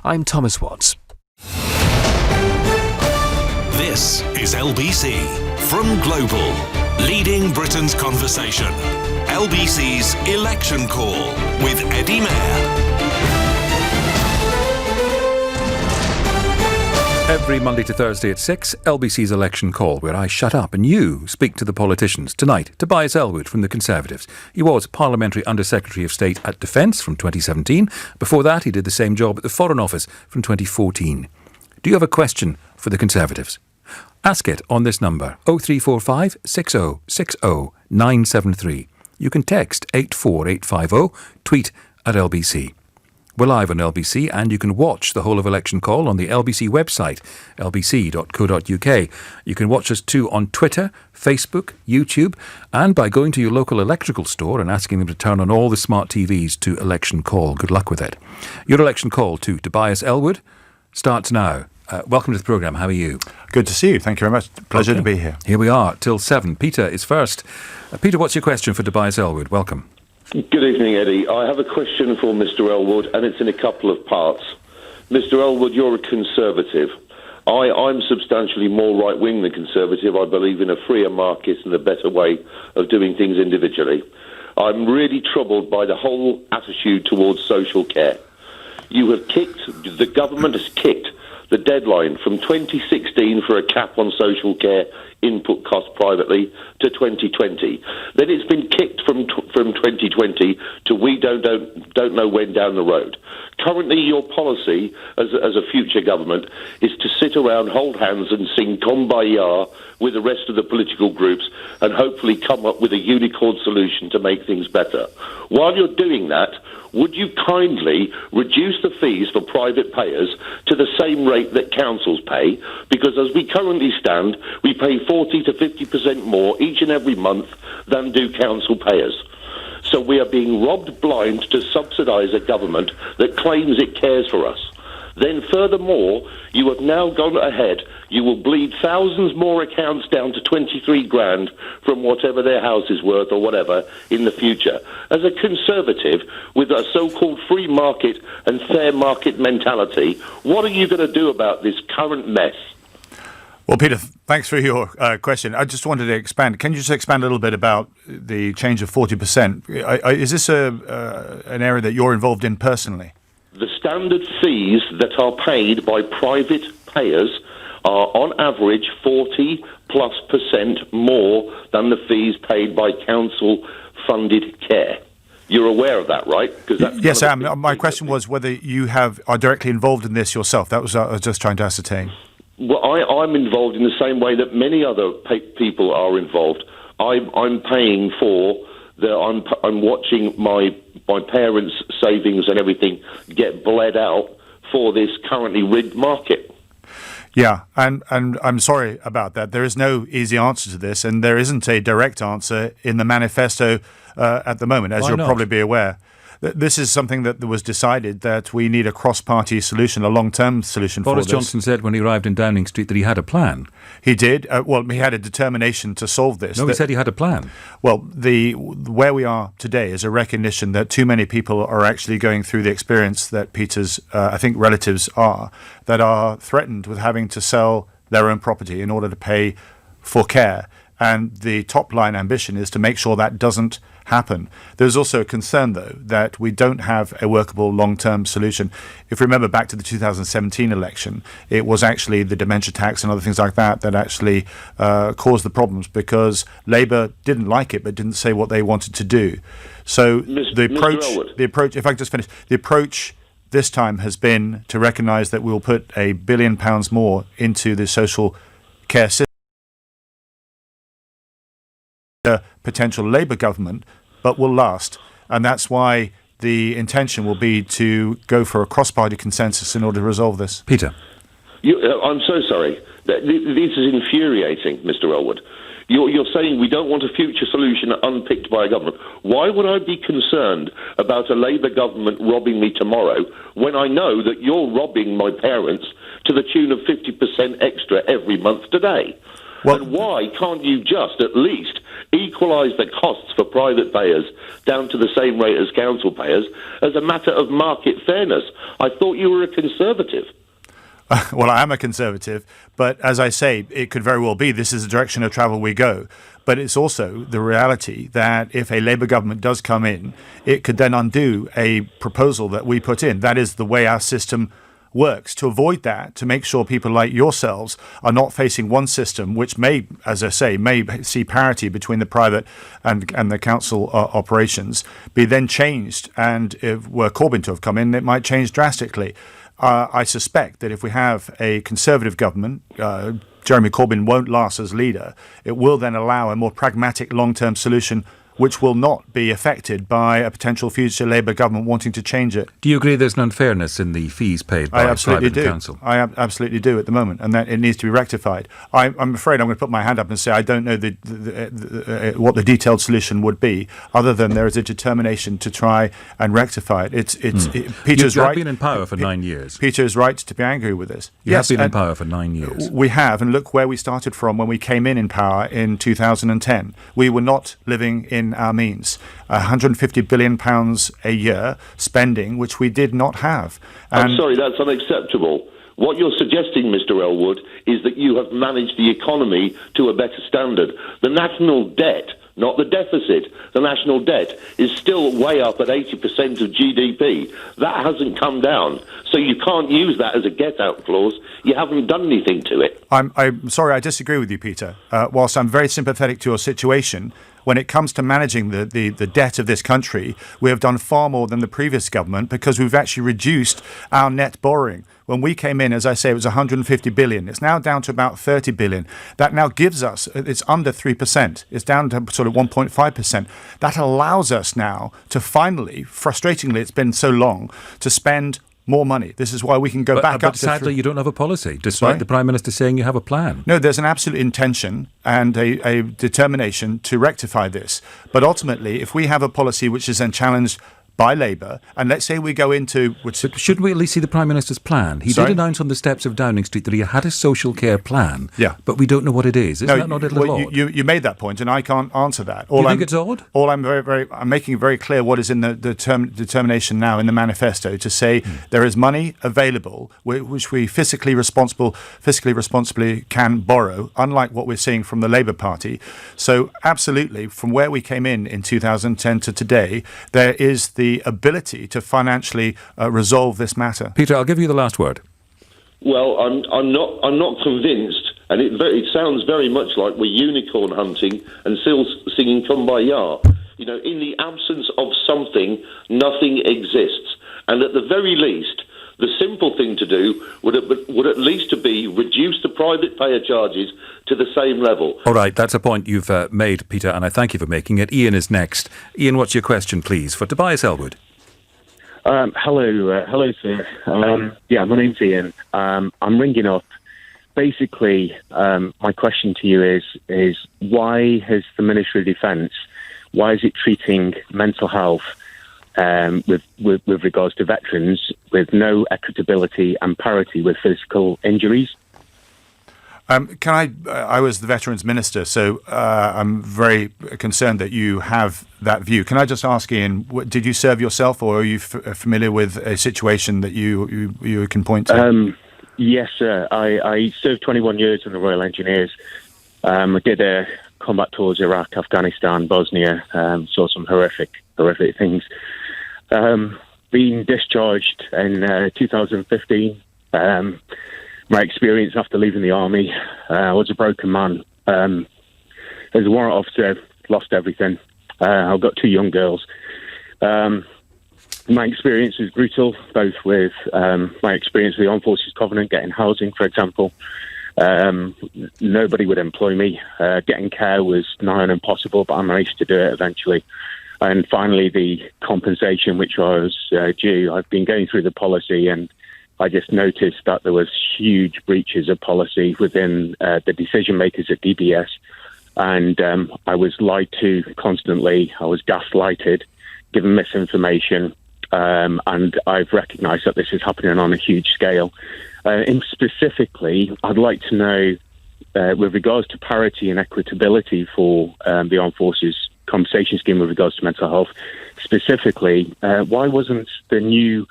I'm Thomas Watts. This is LBC from Global, leading Britain's conversation. LBC's Election Call with Eddie Mair. Every Monday to Thursday at 6, LBC's Election Call, where I shut up and you speak to the politicians. Tonight, Tobias Ellwood from the Conservatives. He was Parliamentary Under-Secretary of State at Defence from 2017. Before that, he did the same job at the Foreign Office from 2014. Do you have a question for the Conservatives? Ask it on this number, 0345 60 60 973. You can text 84850, tweet at LBC. We're live on LBC, and you can watch the whole of Election Call on the LBC website, lbc.co.uk. You can watch us too on Twitter, Facebook, YouTube, and by going to your local electrical store and asking them to turn on all the smart TVs to Election Call. Good luck with it. Your Election Call to Tobias Ellwood starts now. Welcome to the programme. How are you? Good to see you. Thank you very much. Pleasure to be here. Here we are, till 7. Peter is first. Peter, what's your question for Tobias Ellwood? Welcome. Good evening, Eddie. I have a question for Mr. Ellwood, and it's in a couple of parts. Mr. Ellwood, you're a Conservative. I'm substantially more right-wing than Conservative. I believe in a freer market and a better way of doing things individually. I'm really troubled by the whole attitude towards social care. The government has kicked the deadline from 2016 for a cap on social care input costs privately to 2020. Then it's been kicked from 2020 to we don't know when down the road. Currently, your policy as a future government is to sit around, hold hands and sing Kumbaya with the rest of the political groups and hopefully come up with a unicorn solution to make things better. While you're doing that, would you kindly reduce the fees for private payers to the same rate that councils pay? Because as we currently stand, we pay 40 to 50% more each and every month than do council payers. So we are being robbed blind to subsidise a government that claims it cares for us. Then furthermore, you have now gone ahead. You will bleed thousands more accounts down to 23 grand from whatever their house is worth or whatever in the future. As a Conservative with a so-called free market and fair market mentality, what are you going to do about this current mess? Well, Peter, thanks for your question. I just wanted to expand. Can you just expand a little bit about the change of 40%? Is this an area that you're involved in personally? The standard fees that are paid by private payers are on average 40+% more than the fees paid by council-funded care. You're aware of that, right? Yes, I am. My question was whether you are directly involved in this yourself. That was I was just trying to ascertain. Well, I'm involved in the same way that many other people are involved. I'm paying for I'm watching my parents' savings and everything get bled out for this currently rigged market. Yeah, and I'm sorry about that. There is no easy answer to this, and there isn't a direct answer in the manifesto at the moment, as you'll probably be aware. This is something that was decided that we need a cross-party solution, a long-term solution for this. Boris Johnson said when he arrived in Downing Street that he had a plan. He did. He had a determination to solve this. No, he said he had a plan. Well, where we are today is a recognition that too many people are actually going through the experience that Peter's, I think, relatives that are threatened with having to sell their own property in order to pay for care. And the top-line ambition is to make sure that doesn't happen. There's also a concern, though, that we don't have a workable long-term solution. If you remember back to the 2017 election, it was actually the dementia tax and other things like that actually caused the problems because Labour didn't like it but didn't say what they wanted to do. So the approach, if I could just finish, the approach this time has been to recognise that we'll put £1 billion more into the social care system. A potential Labour government, but will last. And that's why the intention will be to go for a cross-party consensus in order to resolve this. Peter. I'm so sorry. This is infuriating, Mr. Ellwood. You're saying we don't want a future solution unpicked by a government. Why would I be concerned about a Labour government robbing me tomorrow when I know that you're robbing my parents to the tune of 50% extra every month today? Well, and why can't you just at least equalise the costs for private payers down to the same rate as council payers as a matter of market fairness? I thought you were a Conservative. Well, I am a Conservative, but as I say, it could very well be this is the direction of travel we go. But it's also the reality that if a Labour government does come in, it could then undo a proposal that we put in. That is the way our system works. To avoid that, to make sure people like yourselves are not facing one system which may, as I say, may see parity between the private and the council operations, be then changed. And if were Corbyn to have come in, it might change drastically. I suspect that if we have a Conservative government, Jeremy Corbyn won't last as leader. It will then allow a more pragmatic long-term solution which will not be affected by a potential future Labour government wanting to change it. Do you agree there's an unfairness in the fees paid by private council? I absolutely do at the moment, and that it needs to be rectified. I'm afraid I'm going to put my hand up and say I don't know what the detailed solution would be, other than there is a determination to try and rectify it. Peter's right. You've been in power for 9 years. Peter is right to be angry with this. You have been in power for 9 years. We have, and look where we started from when we came in power in 2010. We were not living in our means. £150 billion a year spending, which we did not have. I'm sorry, that's unacceptable. What you're suggesting, Mr. Ellwood, is that you have managed the economy to a better standard. The national debt, not the deficit, the national debt is still way up at 80% of GDP. That hasn't come down. So you can't use that as a get-out clause. You haven't done anything to it. I'm sorry, I disagree with you, Peter. Whilst I'm very sympathetic to your situation, when it comes to managing the debt of this country, we have done far more than the previous government because we've actually reduced our net borrowing. When we came in, as I say, it was 150 billion. It's now down to about 30 billion. That now gives us, it's under 3%. It's down to sort of 1.5%. That allows us now to finally, frustratingly, it's been so long, to spend more money. This is why we can go back up. But sadly, you don't have a policy, despite the Prime Minister saying you have a plan. No, there's an absolute intention and a determination to rectify this. But ultimately, if we have a policy which is then challenged by Labour, and let's say we go into... Shouldn't we at least see the Prime Minister's plan? He did announce on the steps of Downing Street that he had a social care plan, but we don't know what it is. Isn't that not a little odd? You made that point, and I can't answer that. Do you think it's odd? I'm making very clear what is in the determination now in the manifesto to say there is money available which we fiscally responsibly can borrow, unlike what we're seeing from the Labour Party. So absolutely, from where we came in 2010 to today, there is the ability to financially resolve this matter. Peter, I'll give you the last word. Well, I'm not convinced, and it sounds very much like we're unicorn hunting and still singing Kumbaya. You know, in the absence of something, nothing exists, and at the very least, the simple thing to do would at least to be reduce the private payer charges to the same level. All right, that's a point you've made, Peter, and I thank you for making it. Ian is next. Ian, what's your question, please, for Tobias Ellwood? Hello, sir. My name's Ian. I'm ringing up. Basically, my question to you is why has the Ministry of Defence, why is it treating mental health with regards to veterans with no equitability and parity with physical injuries? I was the Veterans Minister, so I'm very concerned that you have that view. Can I just ask, Ian, did you serve yourself, or are you familiar with a situation that you can point to? Yes, sir. I served 21 years in the Royal Engineers. I did combat tours, Iraq, Afghanistan, Bosnia, saw some horrific things. Being discharged in 2015, my experience after leaving the army, I was a broken man. As a warrant officer, lost everything. I've got 2 young girls. My experience was brutal, both with my experience with the Armed Forces Covenant, getting housing, for example. Nobody would employ me. Getting care was nigh on impossible, but I managed to do it eventually. And finally, the compensation which I was due. I've been going through the policy, and I just noticed that there was huge breaches of policy within the decision makers at DBS, and I was lied to constantly. I was gaslighted, given misinformation, and I've recognised that this is happening on a huge scale. And specifically, I'd like to know with regards to parity and equitability for the Armed Forces compensation scheme with regards to mental health, specifically, why wasn't the new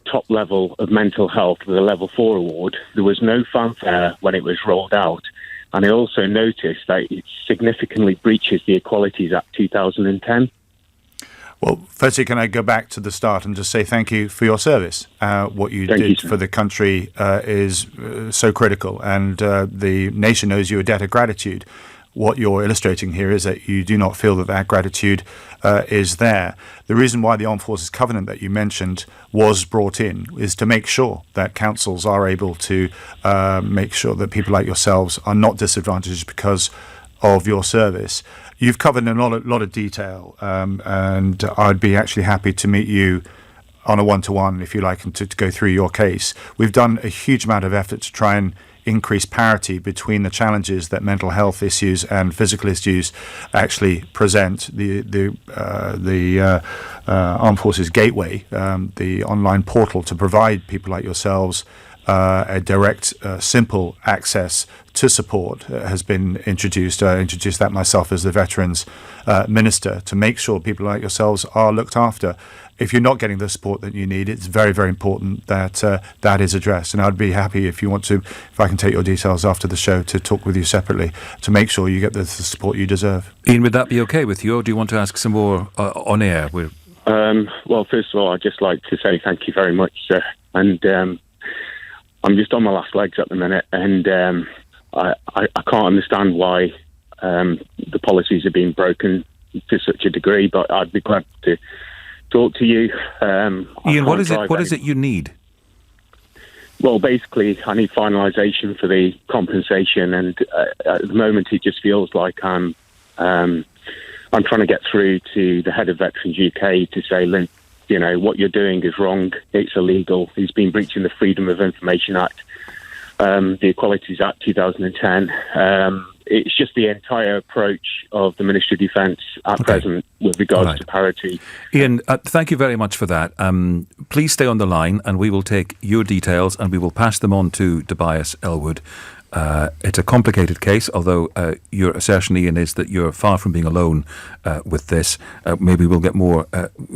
top level of mental health with a level 4 award? There was no fanfare when it was rolled out. And I also noticed that it significantly breaches the Equalities Act 2010. Well, firstly, can I go back to the start and just say thank you for your service? What you did for the country is so critical, and the nation owes you a debt of gratitude. What you're illustrating here is that you do not feel that gratitude is there. The reason why the Armed Forces Covenant that you mentioned was brought in is to make sure that councils are able to make sure that people like yourselves are not disadvantaged because of your service. You've covered in a lot of detail, and I'd be actually happy to meet you on a one-to-one, if you like, and to go through your case. We've done a huge amount of effort to try and increase parity between the challenges that mental health issues and physical issues actually present. The Armed Forces Gateway, the online portal to provide people like yourselves a direct, simple access to support has been introduced. I introduced that myself as the Veterans Minister to make sure people like yourselves are looked after. If you're not getting the support that you need, it's very, very important that that is addressed. And I'd be happy if I can take your details after the show to talk with you separately to make sure you get the support you deserve. Ian, would that be okay with you, or do you want to ask some more on air? Well, first of all, I'd just like to say thank you very much, sir. And I'm just on my last legs at the minute, and I can't understand why the policies are being broken to such a degree, but I'd be glad to talk to you. Ian, what is it you need? Well, basically, I need finalisation for the compensation, and at the moment it just feels like I'm trying to get through to the head of Veterans UK to say, Lynn, you know, what you're doing is wrong, it's illegal, he's been breaching the Freedom of Information Act, the Equalities Act 2010. It's just the entire approach of the Ministry of Defence at present with regards to parity. Ian, thank you very much for that. Please stay on the line and we will take your details and we will pass them on to Tobias Ellwood. It's a complicated case, although your assertion, Ian, is that you're far from being alone with this. Maybe we'll get more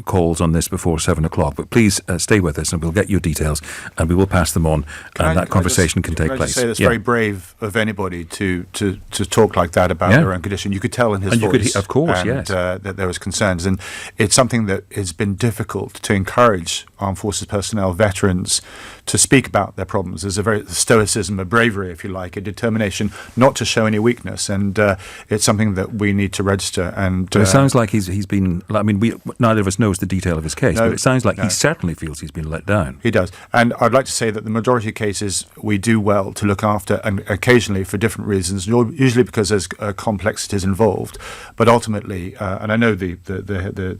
calls on this before 7 o'clock, but please stay with us and we'll get your details and we will pass them on and that conversation can take place. I just say it's very brave of anybody to talk like that about their own condition. You could tell in his voice, of course, that there was concerns, and it's something that has been difficult to encourage Armed Forces personnel, veterans, to speak about their problems. There's a very stoicism, a bravery, if you like, a determination not to show any weakness, and it's something that we need to register. And it sounds like he's been. I mean, neither of us knows the detail of his case, but it sounds like he certainly feels he's been let down. He does, and I'd like to say that the majority of cases we do well to look after, and occasionally for different reasons, usually because there's complexities involved. But ultimately, and I know the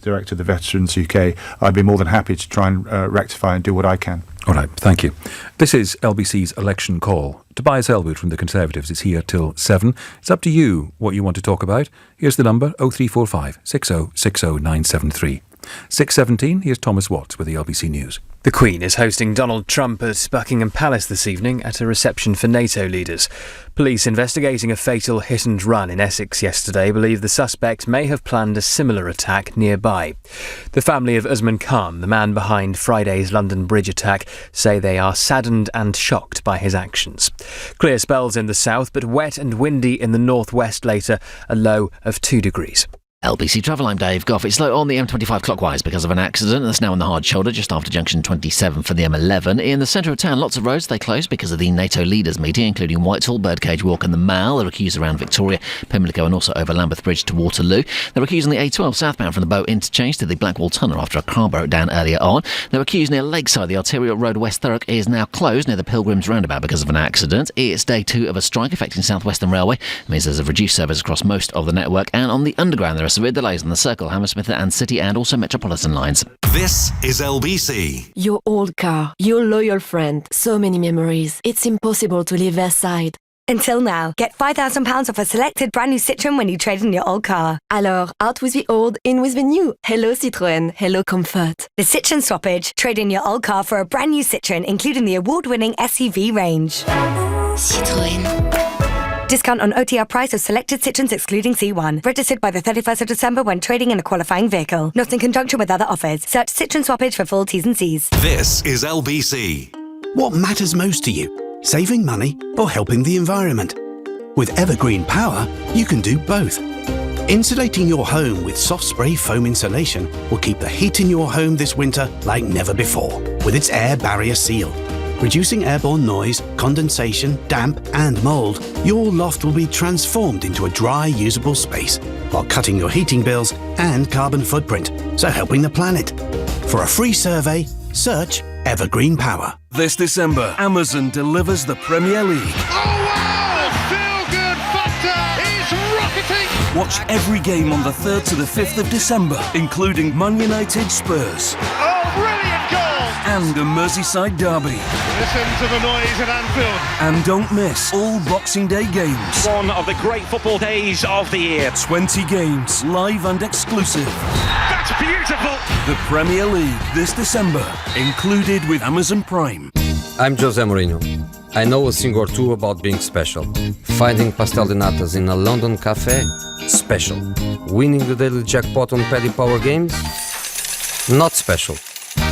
director of the Veterans UK, I'd be more than happy to try and rectify and do what I can. All right, thank you. This is LBC's Election Call. Tobias Ellwood from the Conservatives is here till 7. It's up to you what you want to talk about. Here's the number, 0345 6060 973. 6:17, here's Thomas Watts with the LBC News. The Queen is hosting Donald Trump at Buckingham Palace this evening at a reception for NATO leaders. Police investigating a fatal hit-and-run in Essex yesterday believe the suspect may have planned a similar attack nearby. The family of Usman Khan, the man behind Friday's London Bridge attack, say they are saddened and shocked by his actions. Clear spells in the south, but wet and windy in the northwest later, a low of 2 degrees. LBC Travel, I'm Dave Goff. It's slow on the M25 clockwise because of an accident that's now on the hard shoulder just after junction 27 for the M11. In the centre of town, lots of roads they closed because of the NATO leaders meeting, including Whitehall, Birdcage Walk and the Mall. They're accused around Victoria, Pimlico and also over Lambeth Bridge to Waterloo. They're accused on the A12 southbound from the Bow interchange to the Blackwall Tunnel after a car broke down earlier on. They're accused near Lakeside. The arterial road West Thurrock is now closed near the Pilgrims roundabout because of an accident. It's day 2 of a strike affecting South Western Railway. It means there's a reduced service across most of the network, and on the underground there are severe delays on the Circle, Hammersmith and City and also Metropolitan lines. This is LBC. Your old car, your loyal friend, so many memories. It's impossible to leave their side. Until now, get £5,000 off a selected brand new Citroën when you trade in your old car. Alors, out with the old, in with the new. Hello Citroën, hello comfort. The Citroën Swappage. Trade in your old car for a brand new Citroën, including the award-winning SUV range. Citroën. Discount on OTR price of selected Citroens excluding C1. Registered by the 31st of December when trading in a qualifying vehicle. Not in conjunction with other offers. Search Citroen Swappage for full T's and C's. This is LBC. What matters most to you? Saving money or helping the environment? With Evergreen Power, you can do both. Insulating your home with soft spray foam insulation will keep the heat in your home this winter like never before with its air barrier seal. Reducing airborne noise, condensation, damp and mould, your loft will be transformed into a dry, usable space while cutting your heating bills and carbon footprint, so helping the planet. For a free survey, search Evergreen Power. This December, Amazon delivers the Premier League. Oh wow! Feel-good factor is rocketing! Watch every game on the 3rd to the 5th of December, including Man United Spurs. Oh, brilliant goal! And a Merseyside derby. Listen to the noise at Anfield. And don't miss all Boxing Day games. One of the great football days of the year. 20 games, live and exclusive. That's beautiful! The Premier League this December, included with Amazon Prime. I'm Jose Mourinho. I know a thing or two about being special. Finding pastel de natas in a London cafe? Special. Winning the daily jackpot on Paddy Power games? Not special.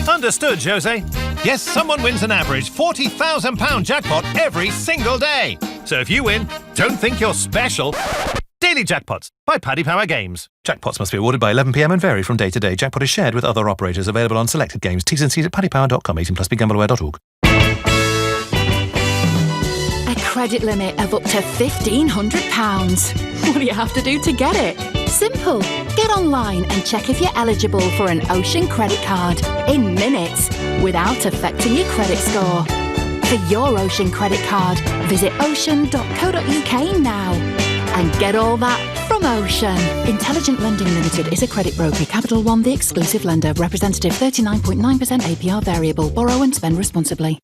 Understood, Jose. Yes, someone wins an average £40,000 jackpot every single day. So if you win, don't think you're special. Daily Jackpots by Paddy Power Games. Jackpots must be awarded by 11 p.m. and vary from day to day. Jackpot is shared with other operators. Available on selected games. T's and C's at paddypower.com. 18 plus begambleaware.org. A credit limit of up to £1,500. What do you have to do to get it? Simple. Get online and check if you're eligible for an Ocean credit card in minutes without affecting your credit score. For your Ocean credit card, visit ocean.co.uk now and get all that from Ocean. Intelligent Lending Limited is a credit broker. Capital One, the exclusive lender. Representative 39.9% APR variable. Borrow and spend responsibly.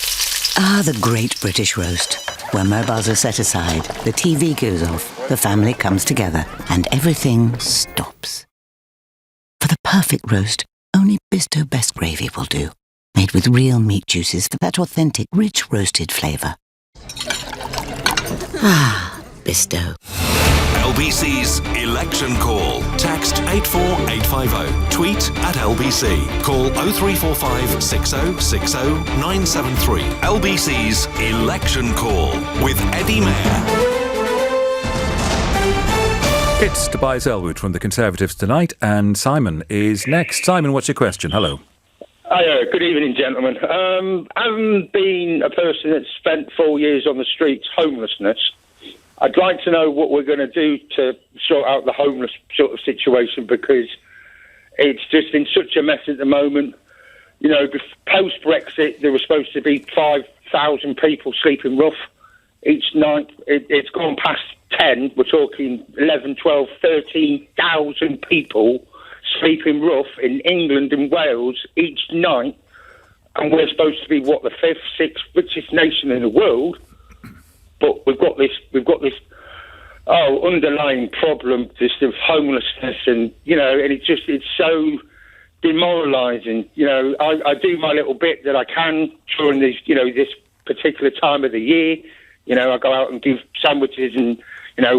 Ah, the great British roast. Where mobiles are set aside, the TV goes off, the family comes together, and everything stops. For the perfect roast, only Bisto Best Gravy will do. Made with real meat juices for that authentic, rich roasted flavour. Ah, Bisto. LBC's Election Call. Text 84850. Tweet at LBC. Call 0345 6060 973. LBC's Election Call with Eddie Mair. It's Tobias Ellwood from the Conservatives tonight, and Simon is next. Simon, what's your question? Hello. Hi, good evening, gentlemen. Having been a person that's spent 4 years on the streets, homelessness, I'd like to know what we're going to do to sort out the homeless sort of situation, because it's just in such a mess at the moment. You know, post-Brexit, there were supposed to be 5,000 people sleeping rough each night. It's gone past 10. We're talking 11, 12, 13,000 people sleeping rough in England and Wales each night. And we're supposed to be, what, the 5th, 6th richest nation in the world. But we've got this underlying problem, just of homelessness, and and it's so demoralising. I do my little bit that I can during this particular time of the year. I go out and give sandwiches and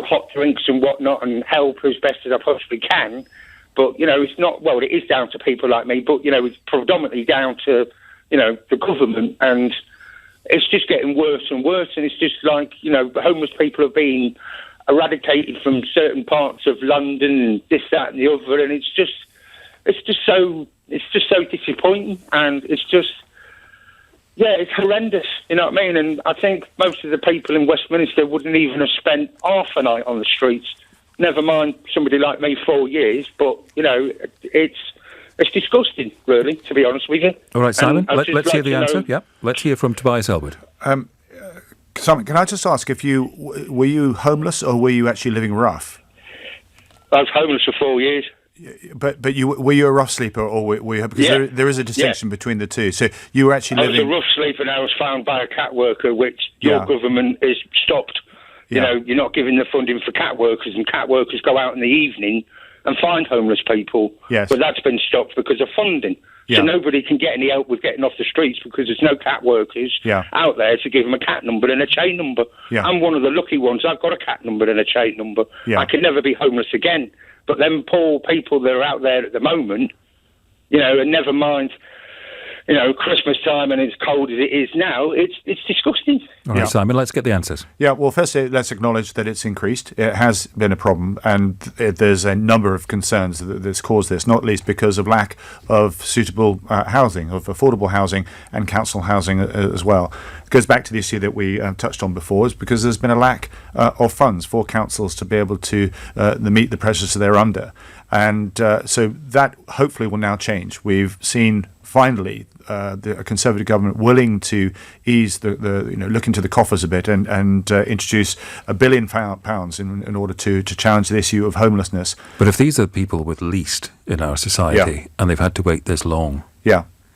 hot drinks and whatnot, and help as best as I possibly can. But it's not, well, it is down to people like me, but it's predominantly down to the government, and it's just getting worse and worse. And it's just like, homeless people are being eradicated from certain parts of London and this, that and the other. And it's just so disappointing. And it's just, it's horrendous. You know what I mean? And I think most of the people in Westminster wouldn't even have spent half a night on the streets. Never mind somebody like me, 4 years. But, it's disgusting, really, to be honest with you. All right, Simon, let's hear the answer. Yeah, let's hear from Tobias Ellwood. Simon, can I just ask, were you homeless or were you actually living rough? I was homeless for 4 years. But were you a rough sleeper, or were you? Because there is a distinction between the two. So you were actually living. I was a rough sleeper, and I was found by a cat worker, which your government has stopped. You're not giving the funding for cat workers, and cat workers go out in the evening and find homeless people. Yes. But that's been stopped because of funding. So nobody can get any help with getting off the streets because there's no cat workers out there to give them a cat number and a chain number. I'm one of the lucky ones. I've got a cat number and a chain number. I can never be homeless again. But them poor people that are out there at the moment, and never mind, Christmas time and it's cold as it is now, it's disgusting. All right, Simon, let's get the answers. Yeah, well, firstly, let's acknowledge that it's increased. It has been a problem, and there's a number of concerns that's caused this, not least because of lack of suitable housing, of affordable housing and council housing as well. It goes back to the issue that we touched on before, is because there's been a lack of funds for councils to be able to meet the pressures that they're under. And so that hopefully will now change. We've seen finally the Conservative government willing to ease the look into the coffers a bit and introduce £1 billion in order to challenge the issue of homelessness. But if these are people with least in our society and they've had to wait this long,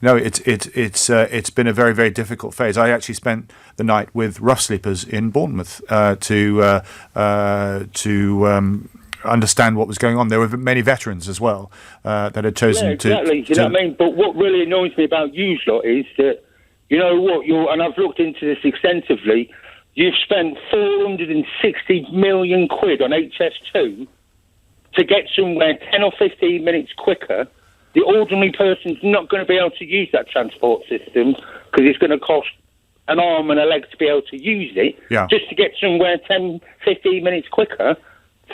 no, it's been a very, very difficult phase. I actually spent the night with rough sleepers in Bournemouth to understand what was going on. There were many veterans as well that had chosen to... Exactly. You know what I mean? But what really annoys me about you lot is that, you know what, and I've looked into this extensively, you've spent 460 million quid on HS2 to get somewhere 10 or 15 minutes quicker. The ordinary person's not going to be able to use that transport system because it's going to cost an arm and a leg to be able to use it. Just to get somewhere 10, 15 minutes quicker,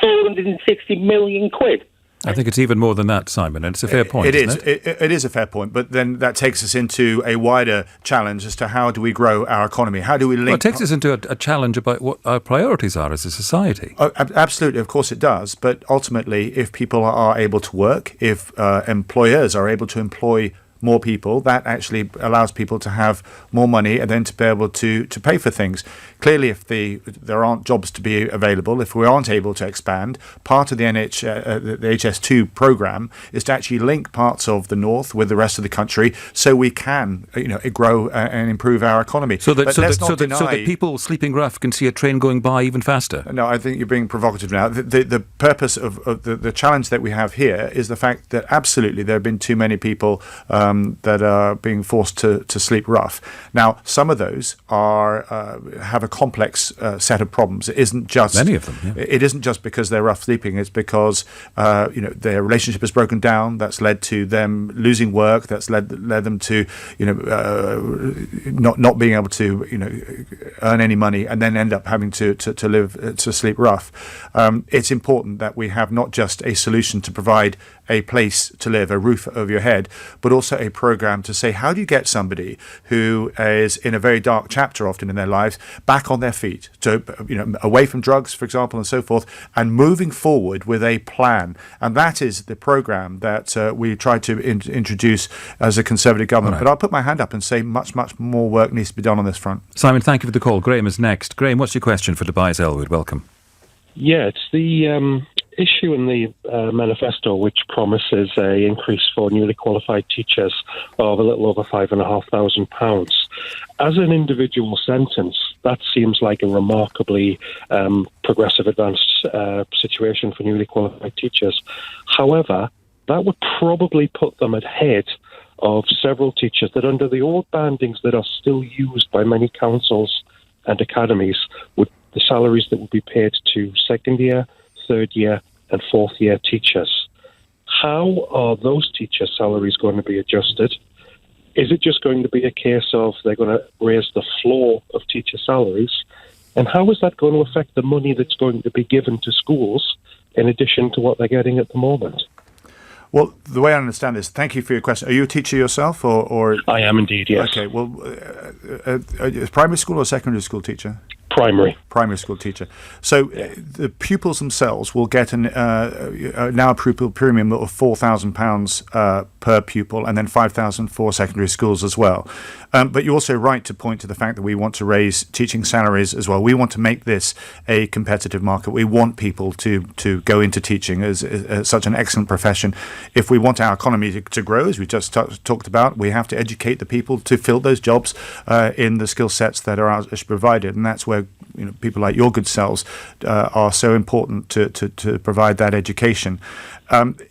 460 million quid. I think it's even more than that, Simon, and it's a fair point, isn't it? It is a fair point, but then that takes us into a wider challenge as to how do we grow our economy? How do we link... Well, it takes us into a challenge about what our priorities are as a society. Oh, absolutely, of course it does, but ultimately, if people are able to work, if employers are able to employ more people, that actually allows people to have more money and then to be able to pay for things. Clearly, if there aren't jobs to be available, if we aren't able to expand, part of the the HS2 programme is to actually link parts of the north with the rest of the country so we can grow and improve our economy. So that people sleeping rough can see a train going by even faster. No, I think you're being provocative now. The purpose of the challenge that we have here is the fact that absolutely there have been too many people that are being forced to sleep rough. Now, some of those have a complex set of problems. It isn't just many of them. Yeah. It isn't just because they're rough sleeping. It's because their relationship has broken down. That's led to them losing work. That's led them to not being able to earn any money, and then end up having to sleep rough. It's important that we have not just a solution to provide a place to live, a roof over your head, but also a program to say, how do you get somebody who is in a very dark chapter often in their lives back on their feet, away from drugs, for example, and so forth, and moving forward with a plan. And that is the program that we try to introduce as a Conservative government. Right. But I'll put my hand up and say much, much more work needs to be done on this front. Simon, thank you for the call. Graham is next. Graham, what's your question for Tobias Ellwood? Welcome. Yeah, it's the issue in the manifesto which promises an increase for newly qualified teachers of a little over £5,500. As an individual sentence, that seems like a remarkably progressive, advanced situation for newly qualified teachers. However, that would probably put them ahead of several teachers that under the old bandings that are still used by many councils and academies, would the salaries that would be paid to second year, third year and fourth year teachers. How are those teachers' salaries going to be adjusted? Is it just going to be a case of they're going to raise the floor of teacher salaries? And how is that going to affect the money that's going to be given to schools in addition to what they're getting at the moment? Well, the way I understand this, thank you for your question. Are you a teacher yourself, or? I am indeed, yes. Okay, well, primary school or secondary school teacher? Primary school teacher. So the pupils themselves will get now a pupil premium of £4,000 per pupil, and then £5,000 for secondary schools as well. But you're also right to point to the fact that we want to raise teaching salaries as well. We want to make this a competitive market. We want people to go into teaching as such an excellent profession. If we want our economy to grow, as we just talked about, we have to educate the people to fill those jobs in the skill sets that are provided, and that's where people like your good selves are so important to provide that education.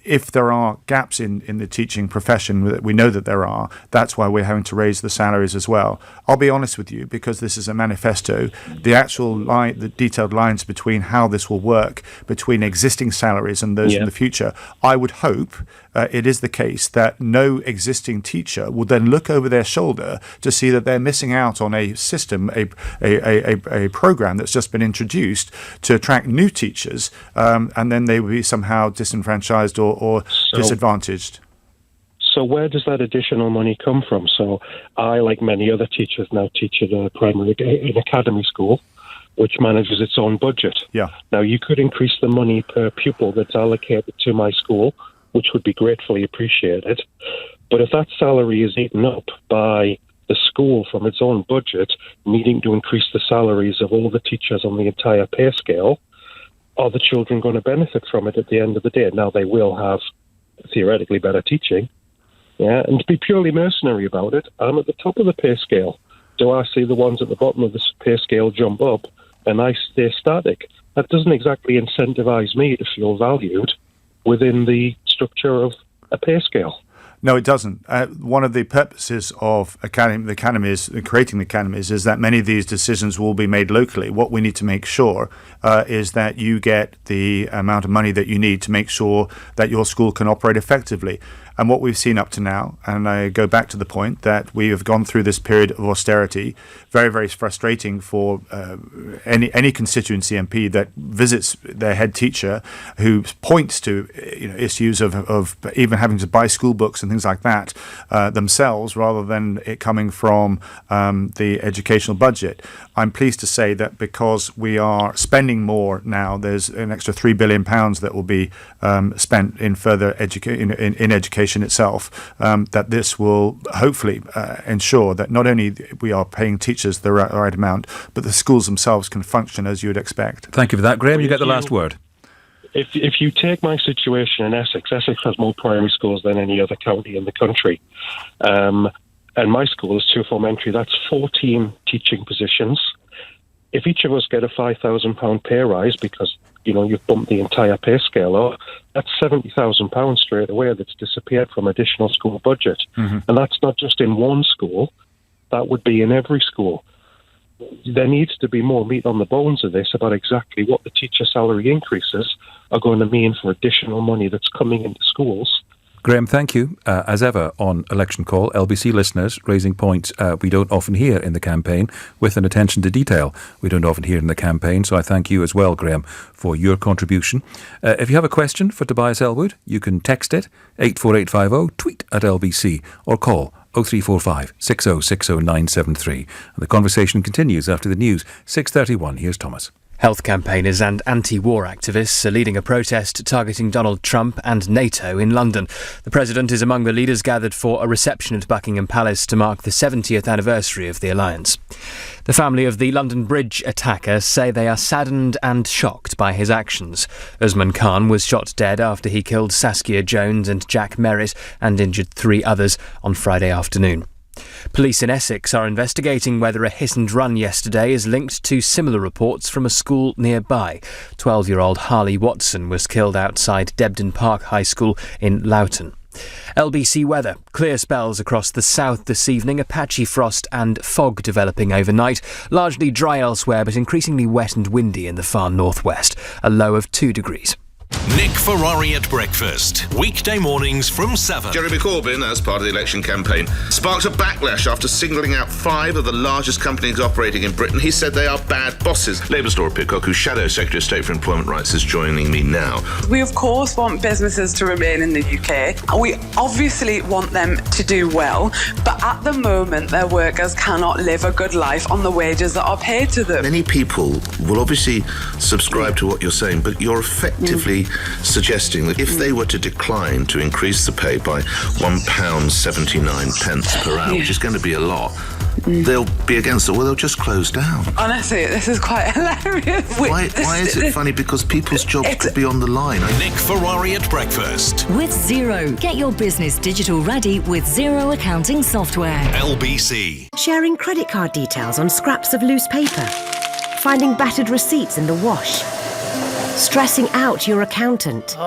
If there are gaps in the teaching profession, we know that there are, that's why we're having to raise the salaries as well. I'll be honest with you, because this is a manifesto, the detailed lines between how this will work between existing salaries and those in the future, I would hope it is the case that no existing teacher will then look over their shoulder to see that they're missing out on a system, a program that's just been introduced to attract new teachers, and then they will be somehow disenfranchised or disadvantaged. So where does that additional money come from? So I, like many other teachers, now teach at an academy school, which manages its own budget. Yeah. Now, you could increase the money per pupil that's allocated to my school, which would be gratefully appreciated. But if that salary is eaten up by the school from its own budget, needing to increase the salaries of all the teachers on the entire pay scale, are the children going to benefit from it at the end of the day? Now, they will have theoretically better teaching, and to be purely mercenary about it, I'm at the top of the pay scale. Do I see the ones at the bottom of the pay scale jump up and I stay static? That doesn't exactly incentivize me to feel valued within the structure of a pay scale. No, it doesn't. One of the purposes of creating the academies is that many of these decisions will be made locally. What we need to make sure is that you get the amount of money that you need to make sure that your school can operate effectively. And what we've seen up to now, and I go back to the point that we have gone through this period of austerity, very, very frustrating for any constituency MP that visits their head teacher who points to issues of even having to buy school books and things like that themselves, rather than it coming from the educational budget. I'm pleased to say that because we are spending more now, there's an extra £3 billion that will be spent in further in education itself, that this will hopefully ensure that not only we are paying teachers the right amount, but the schools themselves can function as you would expect. Thank you for that. Graham, you get the last word. If you take my situation in Essex has more primary schools than any other county in the country. And my school is 2 form entry. That's 14 teaching positions. If each of us get a £5,000 pay rise because you've bumped the entire pay scale up, that's £70,000 straight away that's disappeared from additional school budget. Mm-hmm. And that's not just in one school, that would be in every school. There needs to be more meat on the bones of this about exactly what the teacher salary increases are going to mean for additional money that's coming into schools. Graham, thank you, as ever, on Election Call. LBC listeners raising points we don't often hear in the campaign, with an attention to detail we don't often hear in the campaign. So I thank you as well, Graham, for your contribution. If you have a question for Tobias Ellwood, you can text it, 84850, tweet at LBC, or call 0345 6060 973. And the conversation continues after the news. 6:31. Here's Thomas. Health campaigners and anti-war activists are leading a protest targeting Donald Trump and NATO in London. The president is among the leaders gathered for a reception at Buckingham Palace to mark the 70th anniversary of the alliance. The family of the London Bridge attacker say they are saddened and shocked by his actions. Usman Khan was shot dead after he killed Saskia Jones and Jack Merritt and injured 3 others on Friday afternoon. Police in Essex are investigating whether a hit and run yesterday is linked to similar reports from a school nearby. 12-year-old Harley Watson was killed outside Debden Park High School in Loughton. LBC weather. Clear spells across the south this evening, a patchy frost and fog developing overnight. Largely dry elsewhere, but increasingly wet and windy in the far northwest. A low of 2 degrees. Nick Ferrari at breakfast. Weekday mornings from 7. Jeremy Corbyn, as part of the election campaign, sparked a backlash after singling out 5 of the largest companies operating in Britain. He said they are bad bosses. Labour's Laura Pidcock, who's Shadow Secretary of State for Employment Rights, is joining me now. We, of course, want businesses to remain in the UK. We obviously want them to do well, but at the moment, their workers cannot live a good life on the wages that are paid to them. Many people will obviously subscribe to what you're saying, but you're effectively suggesting that if they were to decline to increase the pay by £1.79 per hour, which is going to be a lot, they'll be against it, or they'll just close down. Honestly, this is quite hilarious. Why is it funny? Because people's jobs could be on the line. Nick Ferrari at breakfast. With Xero. Get your business digital ready with Xero accounting software. LBC. Sharing credit card details on scraps of loose paper. Finding battered receipts in the wash? Stressing out your accountant?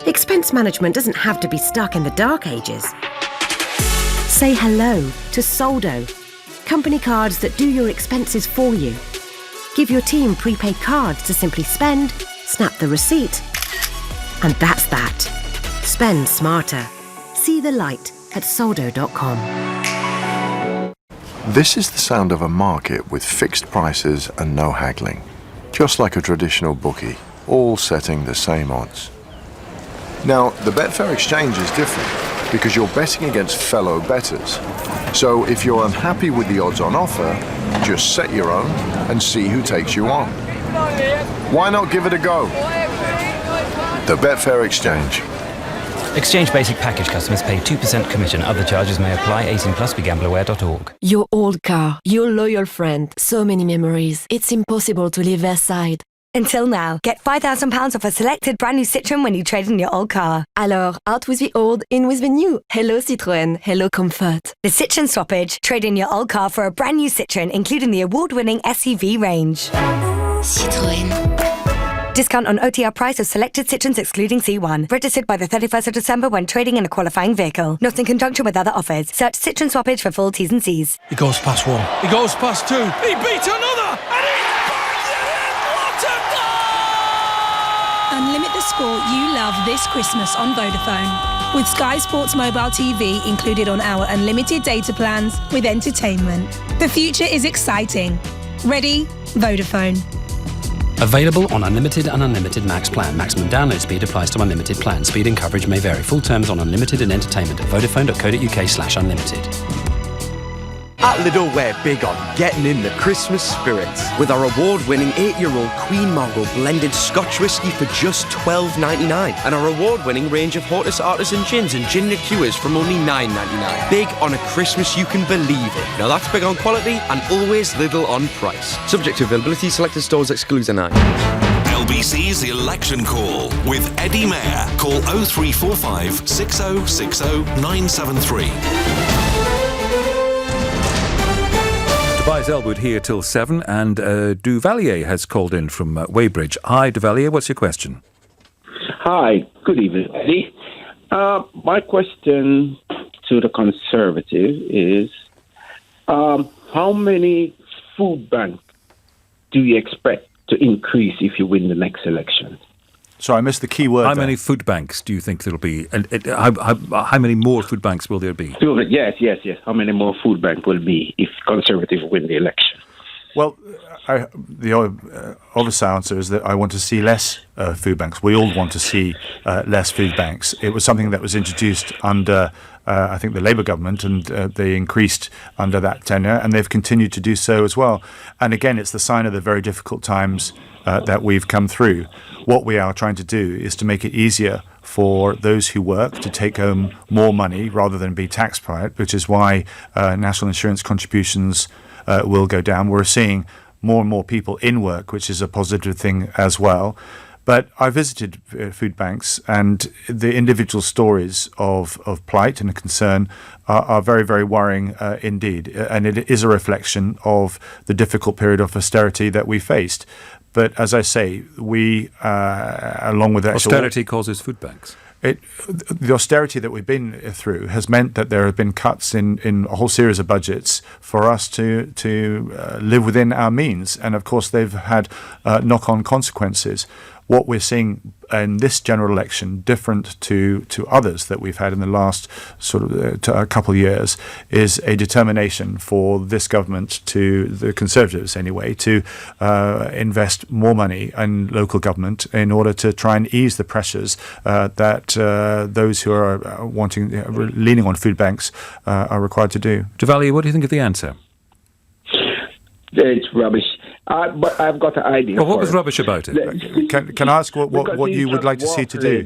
Expense management doesn't have to be stuck in the dark ages. Say hello to Soldo, company cards that do your expenses for you. Give your team prepaid cards to simply spend, snap the receipt, and that's that. Spend smarter. See the light at soldo.com. This is the sound of a market with fixed prices and no haggling. Just like a traditional bookie, all setting the same odds. Now, the Betfair Exchange is different because you're betting against fellow bettors. So if you're unhappy with the odds on offer, just set your own and see who takes you on. Why not give it a go? The Betfair Exchange. Exchange basic package customers pay 2% commission. Other charges may apply. 18+, begambleaware.org. Your old car, your loyal friend, so many memories. It's impossible to leave their side. Until now, get £5,000 off a selected brand new Citroën when you trade in your old car. Alors, out with the old, in with the new. Hello Citroën, hello comfort. The Citroën Swappage. Trade in your old car for a brand new Citroën, including the award-winning SUV range. Citroën. Discount on OTR price of selected Citroens excluding C1. Registered by the 31st of December when trading in a qualifying vehicle. Not in conjunction with other offers. Search Citroën Swappage for full T's and C's. He goes past one. He goes past two. He beat another. And he's banged it in. What a goal! Unlimit the sport you love this Christmas on Vodafone. With Sky Sports Mobile TV included on our unlimited data plans with entertainment. The future is exciting. Ready? Vodafone. Available on Unlimited and Unlimited Max plan. Maximum download speed applies to unlimited plan. Speed and coverage may vary. Full terms on Unlimited and Entertainment at vodafone.co.uk/unlimited. At Lidl, we're big on getting in the Christmas spirit. With our award-winning 8-year-old Queen Margot blended Scotch whisky for just $12.99. And our award-winning range of Hortus Artisan gins and gin liqueurs from only $9.99. Big on a Christmas you can believe in. Now that's big on quality and always Lidl on price. Subject to availability, selected stores excludes an eye. LBC's Election Call with Eddie Mair. Call 0345 6060 973. Tobias Ellwood here till 7, and Duvalier has called in from Weybridge. Hi, Duvalier, what's your question? Hi, good evening, Eddie. My question to the Conservative is, how many food banks do you expect to increase if you win the next election? So I missed the key word. How many food banks do you think there'll be? And how many more food banks will there be? Yes. How many more food banks will be if Conservative win the election? Well, the obvious answer is that I want to see less food banks. We all want to see less food banks. It was something that was introduced under, I think, the Labour government, and they increased under that tenure, and they've continued to do so as well. And again, it's the sign of the very difficult times that we've come through. What we are trying to do is to make it easier for those who work to take home more money rather than be taxed by it, which is why national insurance contributions will go down. We're seeing more and more people in work, which is a positive thing as well. But I visited food banks, and the individual stories of plight and concern are very, very worrying indeed. And it is a reflection of the difficult period of austerity that we faced. But as I say, we, along with austerity causes food banks. The austerity that we've been through has meant that there have been cuts in a whole series of budgets for us to live within our means. And of course, they've had knock-on consequences. What we're seeing in this general election, different to others that we've had in the last sort of a couple of years, is a determination for this government, to the Conservatives anyway, to invest more money in local government in order to try and ease the pressures that those who are leaning on food banks are required to do. Duvalier, what do you think of the answer? It's rubbish. But I've got an idea. Well, what was rubbish about it? Can I ask what you would like to see to do?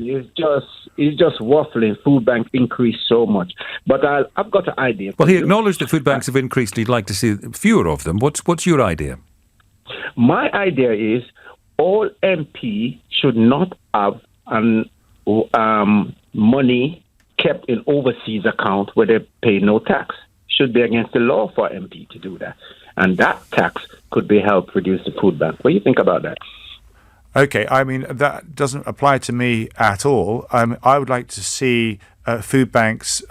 He's just waffling. Food banks increased so much. But I've got an idea. Well, he acknowledged that food banks have increased and he'd like to see fewer of them. What's your idea? My idea is all MP should not have money kept in overseas account where they pay no tax. Should be against the law for MP to do that. And that tax could be helped reduce the food bank. What do you think about that? Okay, I mean, that doesn't apply to me at all. I would like to see food banks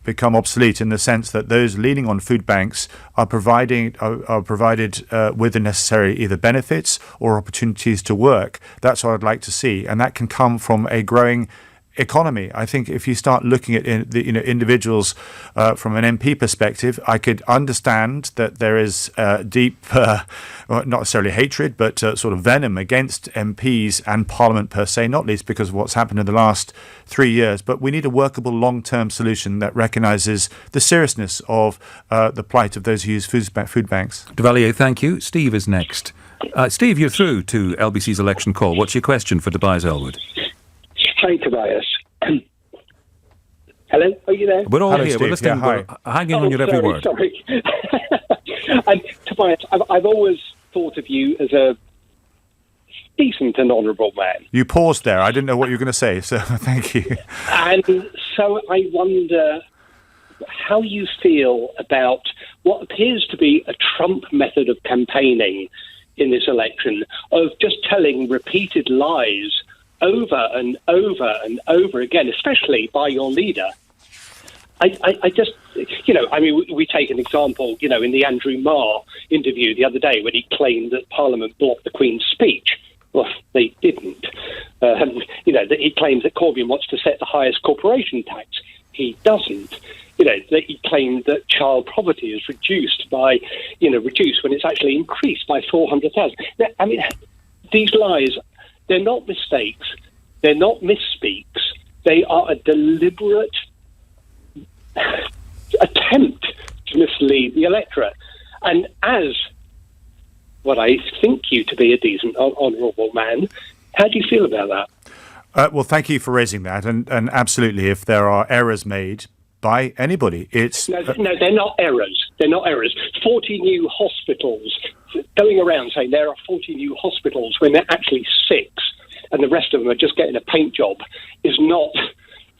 become obsolete in the sense that those leaning on food banks are provided with the necessary either benefits or opportunities to work. That's what I'd like to see, and that can come from a growing economy. I think if you start looking at individuals from an MP perspective, I could understand that there is deep, not necessarily hatred, but sort of venom against MPs and Parliament per se, not least because of what's happened in the last 3 years. But we need a workable long-term solution that recognises the seriousness of the plight of those who use food banks. Duvalier, thank you. Steve is next. Steve, you're through to LBC's election call. What's your question for Tobias Ellwood? Hi, Tobias. Hello, are you there? We're all Hello, here. Steve. We're listening. Yeah, We're hanging on your every word. Sorry. Tobias, I've always thought of you as a decent and honourable man. You paused there. I didn't know what you were going to say, so thank you. And so I wonder how you feel about what appears to be a Trump method of campaigning in this election, of just telling repeated lies over and over and over again, especially by your leader. I just, we take an example, in the Andrew Mair interview the other day when he claimed that Parliament blocked the Queen's speech. Well, they didn't. That he claims that Corbyn wants to set the highest corporation tax. He doesn't. That he claimed that child poverty is reduced when it's actually increased by 400,000. Now, these lies, they're not mistakes. They're not misspeaks. They are a deliberate attempt to mislead the electorate. And as what I think you to be a decent, honourable man, how do you feel about that? Well, thank you for raising that. And absolutely, if there are errors made by anybody, it's... No, they're not errors. They're not errors. 40 new hospitals, going around saying there are 40 new hospitals when there are actually 6, and the rest of them are just getting a paint job, is not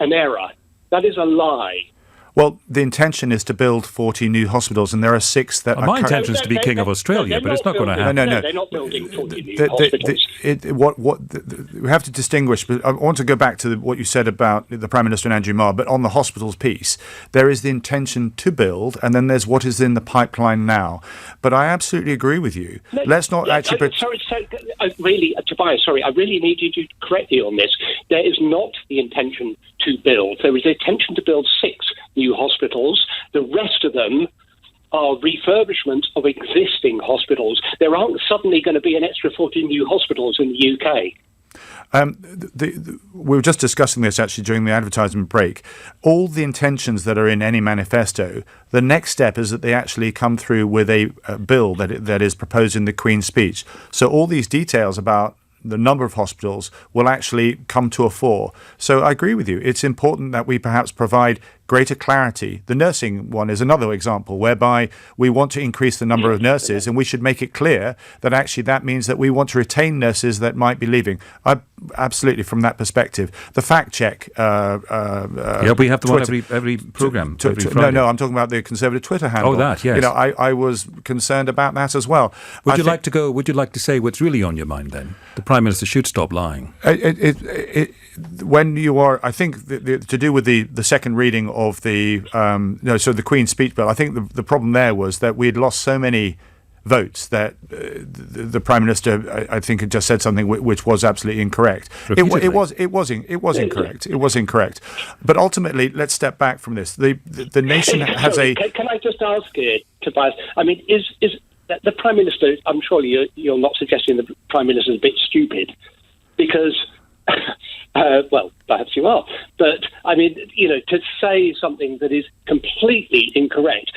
an error. That is a lie. Well, the intention is to build 40 new hospitals, and there are 6 that are... My intention is to be King of Australia, but it's not going to happen. No, they're not building 40 new hospitals. We have to distinguish, but I want to go back to what you said about the Prime Minister and Andrew Mair, but on the hospitals piece, there is the intention to build, and then there's what is in the pipeline now. But I absolutely agree with you. Let's not actually... Tobias, I really need you to correct me on this. There is not the intention to build. There is the intention to build 6 new hospitals. The rest of them are refurbishment of existing hospitals. There aren't suddenly going to be an extra 40 new hospitals in the UK. We were just discussing this actually during the advertisement break. All the intentions that are in any manifesto, the next step is that they actually come through with a bill that is proposed in the Queen's speech. So all these details about the number of hospitals will actually come to a fore. So I agree with you. It's important that we perhaps provide greater clarity. The nursing one is another example whereby we want to increase the number of nurses, and we should make it clear that actually that means that we want to retain nurses that might be leaving. Absolutely, from that perspective. The fact check. We have the one every programme. No, I'm talking about the Conservative Twitter handle. Oh, that, yes. I was concerned about that as well. Would you like to say what's really on your mind then? The Prime Minister should stop lying. When you are, I think, to do with the second reading of the the Queen's speech bill, I think the problem there was that we had lost so many votes that the Prime Minister, I think, had just said something which was absolutely incorrect. It was incorrect. It was incorrect. But ultimately, let's step back from this. The nation has a... Can I just ask you, Tobias, is the Prime Minister, I'm sure you're not suggesting the Prime Minister is a bit stupid, because... well, perhaps you are. But, to say something that is completely incorrect.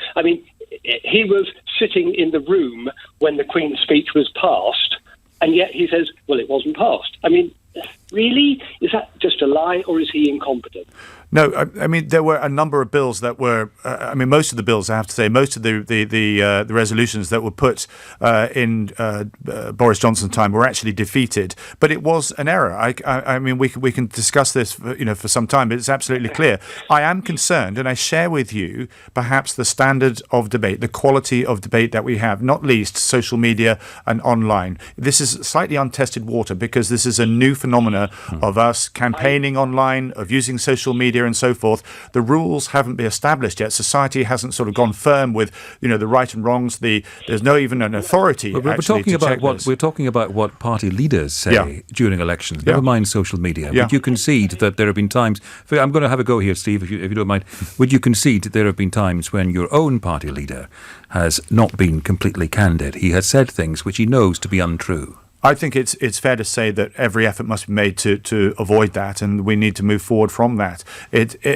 He was sitting in the room when the Queen's speech was passed, and yet he says, well, it wasn't passed. Really? Is that just a lie, or is he incompetent? No, I mean, there were a number of bills that were, most of the bills, I have to say, most of the resolutions that were put in Boris Johnson's time were actually defeated. But it was an error. I mean, we can discuss this, for some time, but it's absolutely clear. I am concerned, and I share with you perhaps the standard of debate, the quality of debate that we have, not least social media and online. This is slightly untested water because this is a new phenomena of us campaigning online, of using social media and so forth. The rules haven't been established yet. Society hasn't sort of gone firm with, the right and wrongs. There's no even an authority. But we're talking about what party leaders say during elections. Never mind social media. Would you concede that there have been times? I'm going to have a go here, Steve, if you don't mind. Would you concede that there have been times when your own party leader has not been completely candid? He has said things which he knows to be untrue. I think it's fair to say that every effort must be made to avoid that, and we need to move forward from that.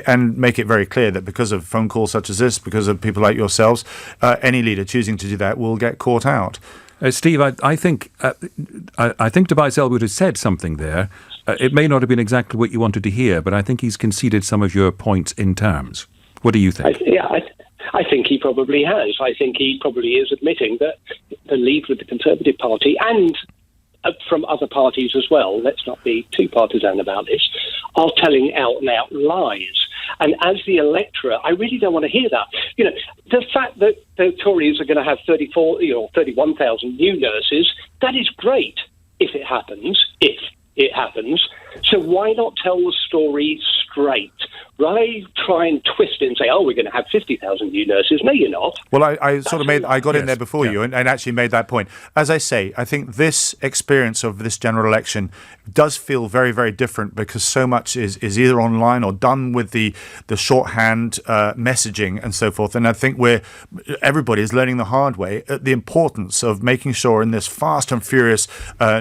And make it very clear that because of phone calls such as this, because of people like yourselves, any leader choosing to do that will get caught out. Steve, I think Tobias Ellwood has said something there. It may not have been exactly what you wanted to hear, but I think he's conceded some of your points in terms. What do you think? I think he probably has. I think he probably is admitting that the lead with the Conservative Party and from other parties as well, let's not be too partisan about this, are telling out and out lies. And as the electorate, I really don't want to hear that. The fact that the Tories are going to have 31,000 new nurses, that is great if it happens. So why not tell the story straight? Why try and twist it and say, we're going to have 50,000 new nurses? No, you're not. Well, I got in there before you and actually made that point. As I say, I think this experience of this general election does feel very, very different because so much is either online or done with the shorthand messaging and so forth. And I think everybody is learning the hard way the importance of making sure in this fast and furious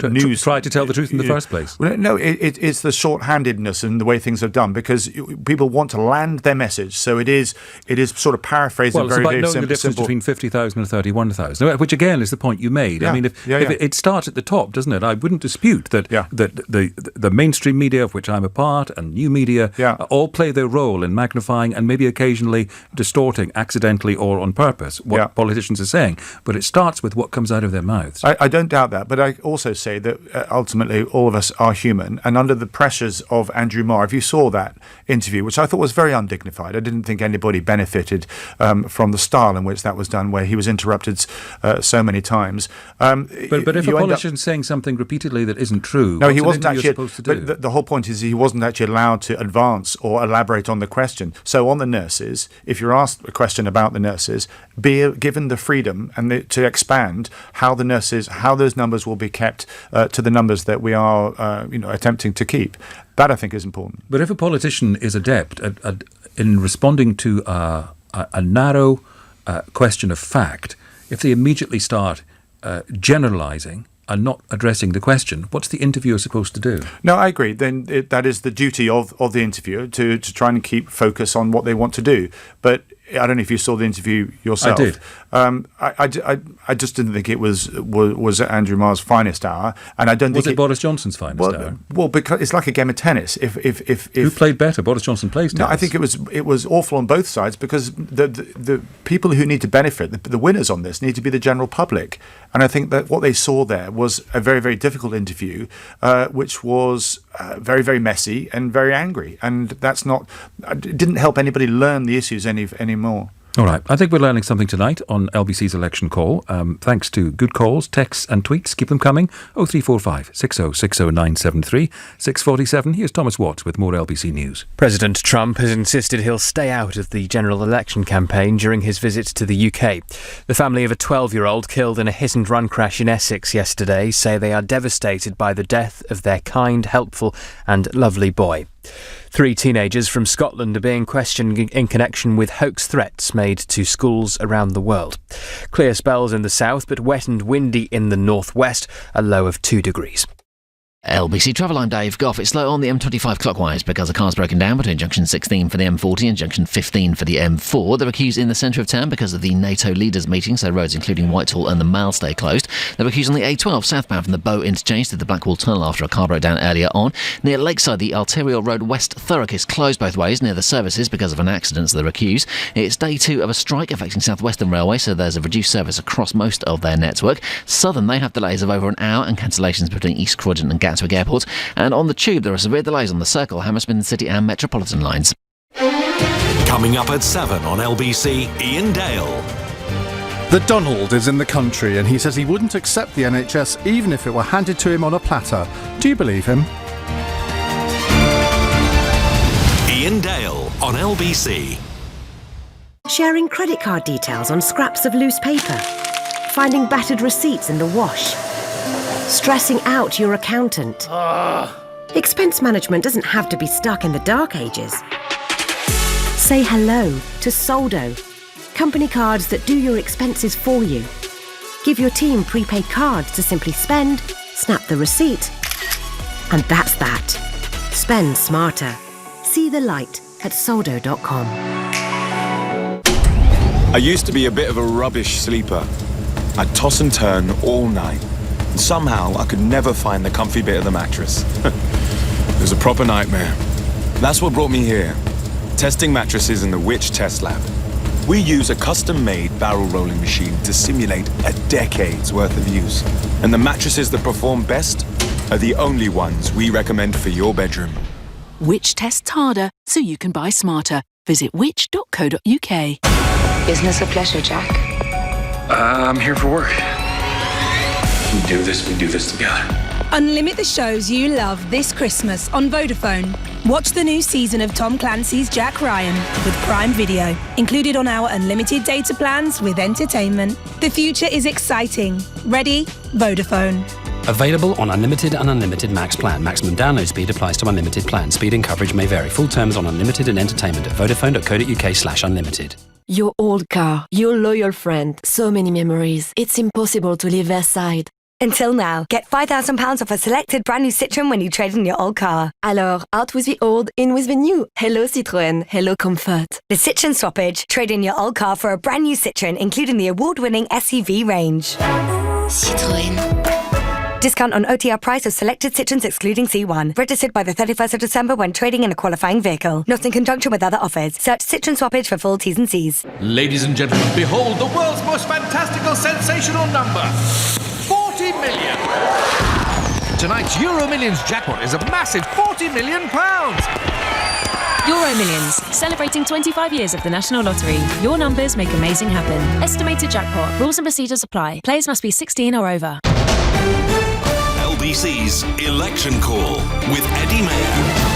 news. Try to tell the truth in the first place. No, it's the shorthandedness and the way things are done because people want to land their message. So it is sort of paraphrasing very, very simple. It's about knowing the difference between 50,000 and 31,000, which again is the point you made. I mean, if it starts at the top, doesn't it? I wouldn't dispute that the mainstream media, of which I'm a part, and new media, all play their role in magnifying and maybe occasionally distorting, accidentally or on purpose, what politicians are saying. But it starts with what comes out of their mouths. I don't doubt that, but I also say that ultimately all of us are human, and under the pressures of Andrew Mair, if you saw that interview, which I thought was very undignified, I didn't think anybody benefited from the style in which that was done, where he was interrupted so many times. But if a politician's saying something repeatedly that isn't true, no, he wasn't actually supposed to do? But the whole point is he wasn't actually allowed to advance or elaborate on the question. So on the nurses, if you're asked a question about the nurses, be given the freedom and to expand how those numbers will be kept to the numbers that we are attempting to keep. That, I think, is important. But if a politician is adept in responding to a narrow question of fact, if they immediately start generalising and not addressing the question, what's the interviewer supposed to do? No, I agree. Then that is the duty of the interviewer to try and keep focus on what they want to do. But I don't know if you saw the interview yourself. I did. I just didn't think it was Andrew Mair's finest hour, and I don't think it Boris Johnson's finest hour. Well, because it's like a game of tennis. If who played better, Boris Johnson plays tennis. No, I think it was awful on both sides because the people who need to benefit, the winners on this, need to be the general public, and I think that what they saw there was a very, very difficult interview, which was very, very messy and very angry, and it didn't help anybody learn the issues anymore. All right. I think we're learning something tonight on LBC's election call. Thanks to good calls, texts and tweets. Keep them coming. 0345 6060 973 647. Here's Thomas Watts with more LBC News. President Trump has insisted he'll stay out of the general election campaign during his visit to the UK. The family of a 12-year-old killed in a hit-and-run crash in Essex yesterday say they are devastated by the death of their kind, helpful and lovely boy. 3 teenagers from Scotland are being questioned in connection with hoax threats made to schools around the world. Clear spells in the south, but wet and windy in the northwest, a low of 2 degrees. LBC Travel, I'm Dave Goff. It's slow on the M25 clockwise because a car's broken down between junction 16 for the M40 and junction 15 for the M4. There are queues in the centre of town because of the NATO leaders meeting, so roads including Whitehall and the Mall stay closed. There are queues on the A12 southbound from the Bow interchange to the Blackwall Tunnel after a car broke down earlier on. Near Lakeside, the arterial road West Thurrock is closed both ways near the services because of an accident, so there are queues. It's day 2 of a strike affecting South Western Railway, so there's a reduced service across most of their network. Southern, they have delays of over an hour and cancellations between East Croydon and Gatwick Airport. And on the Tube, there are severe delays on the Circle, Hammersmith City and Metropolitan lines. Coming up at 7 on LBC, Ian Dale. The Donald is in the country and he says he wouldn't accept the NHS even if it were handed to him on a platter. Do you believe him? Ian Dale on LBC. Sharing credit card details on scraps of loose paper. Finding battered receipts in the wash. Stressing out your accountant. Expense management doesn't have to be stuck in the dark ages. Say hello to Soldo, company cards that do your expenses for you. Give your team prepaid cards to simply spend, snap the receipt, and that's that. Spend smarter. See the light at soldo.com. I used to be a bit of a rubbish sleeper. I'd toss and turn all night. And somehow I could never find the comfy bit of the mattress. It was a proper nightmare. That's what brought me here. Testing mattresses in the Which Test Lab. We use a custom-made barrel rolling machine to simulate a decade's worth of use. And the mattresses that perform best are the only ones we recommend for your bedroom. Which tests harder so you can buy smarter. Visit which.co.uk. Business or pleasure, Jack? I'm here for work. We do this together. Unlimit the shows you love this Christmas on Vodafone. Watch the new season of Tom Clancy's Jack Ryan with Prime Video, included on our unlimited data plans with entertainment. The future is exciting. Ready? Vodafone. Available on Unlimited and Unlimited Max Plan. Maximum download speed applies to Unlimited plan. Speed and coverage may vary. Full terms on Unlimited and entertainment at vodafone.co.uk/unlimited. Your old car, your loyal friend, so many memories. It's impossible to leave their side. Until now, get £5,000 off a selected brand new Citroën when you trade in your old car. Alors, out with the old, in with the new. Hello Citroën, hello comfort. The Citroën Swappage. Trade in your old car for a brand new Citroën, including the award-winning SUV range. Citroën. Discount on OTR price of selected Citroëns excluding C1. Registered by the 31st of December when trading in a qualifying vehicle. Not in conjunction with other offers. Search Citroën Swappage for full T's and C's. Ladies and gentlemen, behold the world's most fantastical, sensational number. 40 million. Tonight's Euro Millions jackpot is a massive £40 million. Euro Millions, celebrating 25 years of the National Lottery. Your numbers make amazing happen. Estimated jackpot. Rules and procedures apply. Players must be 16 or over. LBC's Election Call with Eddie Mair.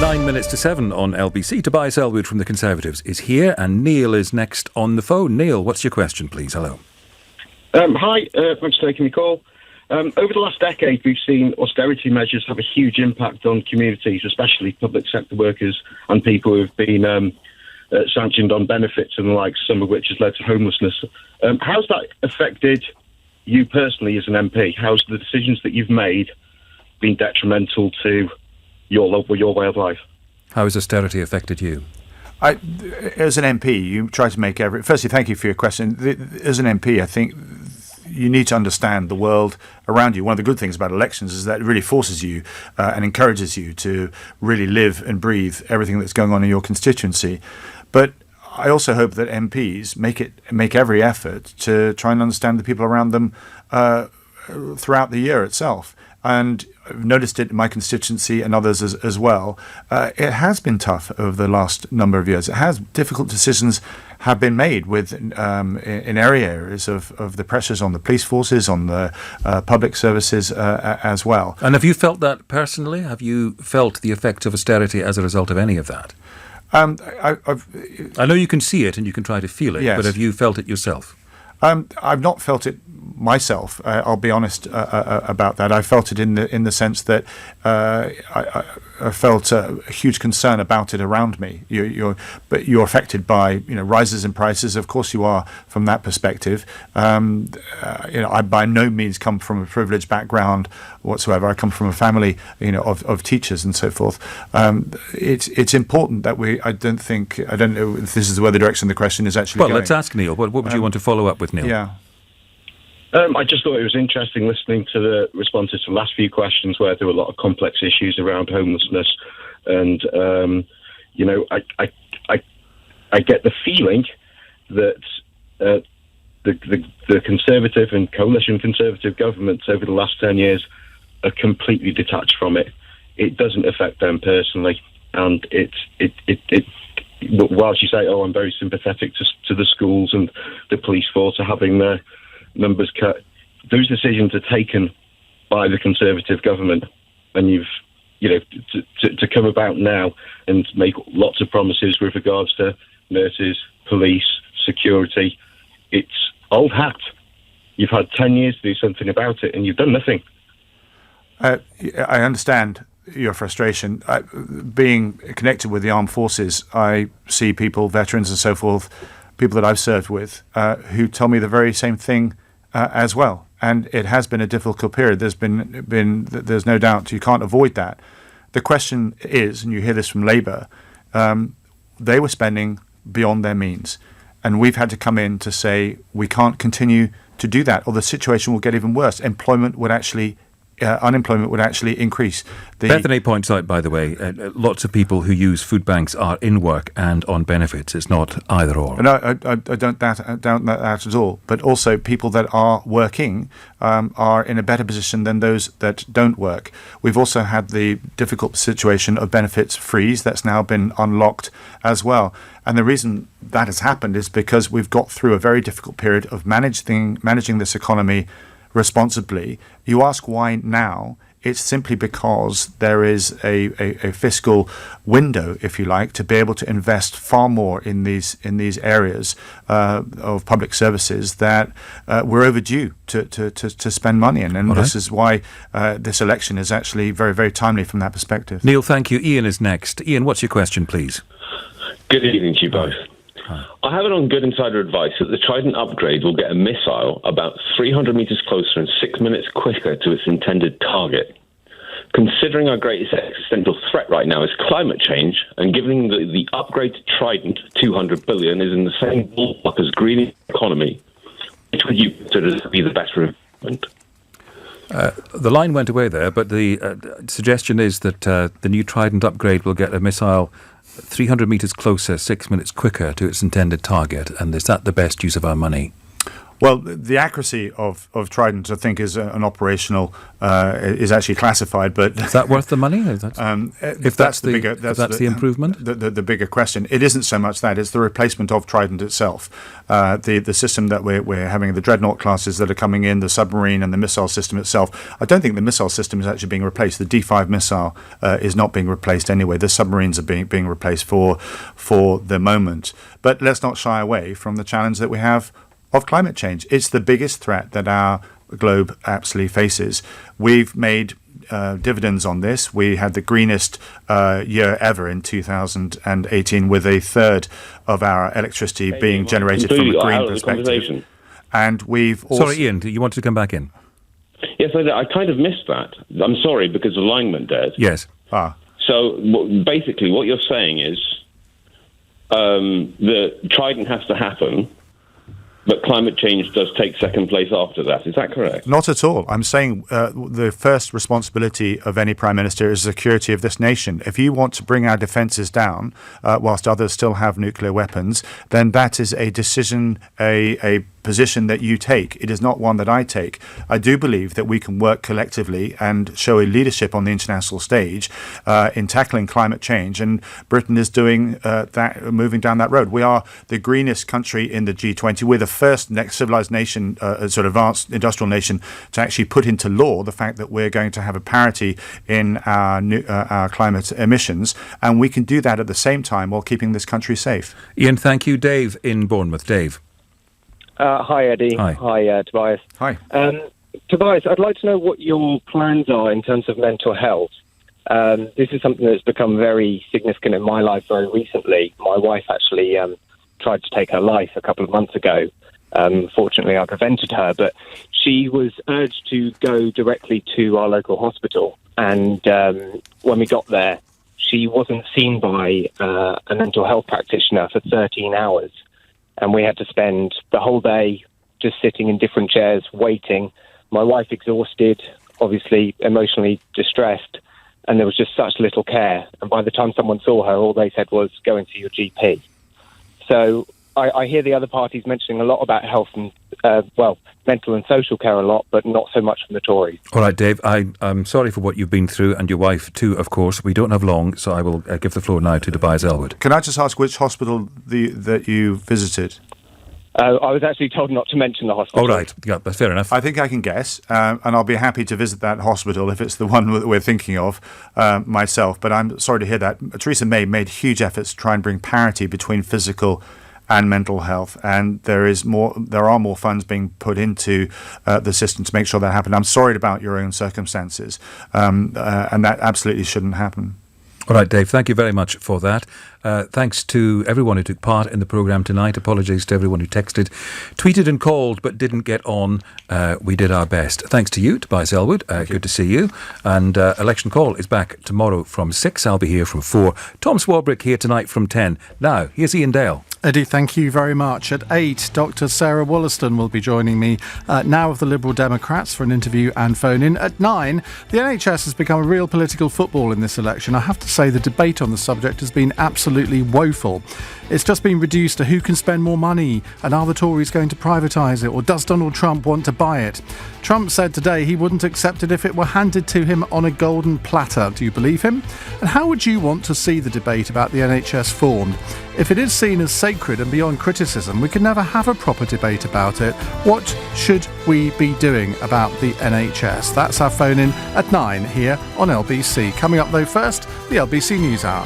9 minutes to 7 on LBC. Tobias Ellwood from the Conservatives is here and Neil is next on the phone. Neil, what's your question, please? Hello. Hi, thanks for taking the call. Over the last decade, we've seen austerity measures have a huge impact on communities, especially public sector workers and people who have been sanctioned on benefits and the like, some of which has led to homelessness. How's that affected you personally as an MP? How's the decisions that you've made been detrimental to your way of life? How has austerity affected you? As an MP, you try to make Firstly, thank you for your question. As an MP, I think you need to understand the world around you. One of the good things about elections is that it really forces you and encourages you to really live and breathe everything that's going on in your constituency. But I also hope that MPs make every effort to try and understand the people around them throughout the year itself. And I've noticed it in my constituency and others as well. It has been tough over the last number of years. Difficult decisions have been made in areas of the pressures on the police forces, on the public services as well. And have you felt that personally? Have you felt the effect of austerity as a result of any of that? I know you can see it and you can try to feel it, yes. But have you felt it yourself? I've not felt it myself. I'll be honest about that. I felt it in the sense that I felt a huge concern about it around me. But you're affected by rises in prices. Of course, you are from that perspective. I by no means come from a privileged background whatsoever. I come from a family of teachers and so forth. It's important that I don't know if this is where the direction of the question is actually going. Let's ask Neil. What would you want to follow up with, Neil? Yeah. I just thought it was interesting listening to the responses to the last few questions where there were a lot of complex issues around homelessness. And, I get the feeling that the Conservative and coalition Conservative governments over the last 10 years are completely detached from it. It doesn't affect them personally. And whilst you say, I'm very sympathetic to the schools and the police force are having their numbers cut, those decisions are taken by the Conservative government, and to come about now and make lots of promises with regards to nurses, police, security, it's old hat. You've had 10 years to do something about it and you've done nothing. I understand your frustration. Being connected with the armed forces, I see people, veterans and so forth, people that I've served with, who tell me the very same thing as well. And it has been a difficult period. There's no doubt you can't avoid that. The question is, and you hear this from Labour, they were spending beyond their means. And we've had to come in to say we can't continue to do that, or the situation will get even worse. Unemployment would actually increase. Bethany points out, by the way, lots of people who use food banks are in work and on benefits. It's not either or. No, I don't doubt that at all. But also people that are working are in a better position than those that don't work. We've also had the difficult situation of benefits freeze that's now been unlocked as well. And the reason that has happened is because we've got through a very difficult period of managing this economy responsibly. You ask why now? It's simply because there is a fiscal window, if you like, to be able to invest far more in these areas of public services that we're overdue to spend money in. And this is why this election is actually very, very timely from that perspective. Neil, thank you. Ian is next. Ian, what's your question, please? Good evening to you both. I have it on good insider advice that the Trident upgrade will get a missile about 300 metres closer and 6 minutes quicker to its intended target. Considering our greatest existential threat right now is climate change, and given that the upgrade to Trident, $200 billion, is in the same ballpark as green economy, which would you consider to be the best improvement? The line went away there, but the suggestion is that the new Trident upgrade will get a missile 300 metres closer, 6 minutes quicker to its intended target. And is that the best use of our money? Well, the accuracy of Trident, I think, is an operational, is actually classified. But is that worth the money? If that's the improvement, the bigger question. It isn't so much that; it's the replacement of Trident itself. The system that we're having, the dreadnought classes that are coming in, the submarine and the missile system itself. I don't think the missile system is actually being replaced. The D5 missile is not being replaced anyway. The submarines are being replaced for the moment. But let's not shy away from the challenge that we have of climate change. It's the biggest threat that our globe absolutely faces. We've made dividends on this. We had the greenest year ever in 2018, with a third of our electricity being generated from a green perspective. And we've also... Sorry, Ian, you wanted to come back in? Yes, I kind of missed that. I'm sorry, because the line went dead. Yes. So basically what you're saying is the Trident has to happen, but climate change does take second place after that. Is that correct? Not at all. I'm saying the first responsibility of any Prime Minister is the security of this nation. If you want to bring our defences down whilst others still have nuclear weapons, then that is a decision, a position that you take. It is not one that I take. I do believe that we can work collectively and show a leadership on the international stage in tackling climate change, and Britain is doing that, moving down that road. We are the greenest country in the G20. We're the first next civilized nation, sort of advanced industrial nation, to actually put into law the fact that we're going to have a parity in our climate emissions, and we can do that at the same time while keeping this country safe. Ian, thank you. Dave in Bournemouth. Dave. Hi, Eddie. Hi. Tobias. Hi. Tobias, I'd like to know what your plans are in terms of mental health. This is something that's become very significant in my life very recently. My wife actually tried to take her life a couple of months ago. Fortunately, I prevented her, but she was urged to go directly to our local hospital. And when we got there, she wasn't seen by a mental health practitioner for 13 hours. And we had to spend the whole day just sitting in different chairs, waiting. My wife exhausted, obviously emotionally distressed, and there was just such little care. And by the time someone saw her, all they said was, go and see your GP. So I hear the other parties mentioning a lot about health and, mental and social care a lot, but not so much from the Tories. All right, Dave, I'm sorry for what you've been through, and your wife too, of course. We don't have long, so I will give the floor now to Tobias Ellwood. Can I just ask which hospital that you visited? I was actually told not to mention the hospital. All right, yeah, that's fair enough. I think I can guess, and I'll be happy to visit that hospital if it's the one that we're thinking of myself. But I'm sorry to hear that. Theresa May made huge efforts to try and bring parity between physical and mental health, and there are more funds being put into the system to make sure that happens. I'm sorry about your own circumstances, and that absolutely shouldn't happen. All right, Dave, thank you very much for that. Thanks to everyone who took part in the programme tonight. Apologies to everyone who texted, tweeted and called but didn't get on. We did our best. Thanks to you, Tobias Ellwood. Good to see you. And Election Call is back tomorrow from 6. I'll be here from 4. Tom Swarbrick here tonight from 10. Now, here's Ian Dale. Eddie, thank you very much. At 8, Dr. Sarah Wollaston will be joining me now of the Liberal Democrats for an interview and phone-in. At 9, the NHS has become a real political football in this election. I have to say the debate on the subject has been absolutely woeful. It's just been reduced to who can spend more money, and are the Tories going to privatise it, or does Donald Trump want to buy it? Trump said today he wouldn't accept it if it were handed to him on a golden platter. Do you believe him? And how would you want to see the debate about the NHS formed? If it is seen as sacred and beyond criticism, we can never have a proper debate about it. What should we be doing about the NHS? That's our phone-in at 9 here on LBC. Coming up though first, the LBC News Hour.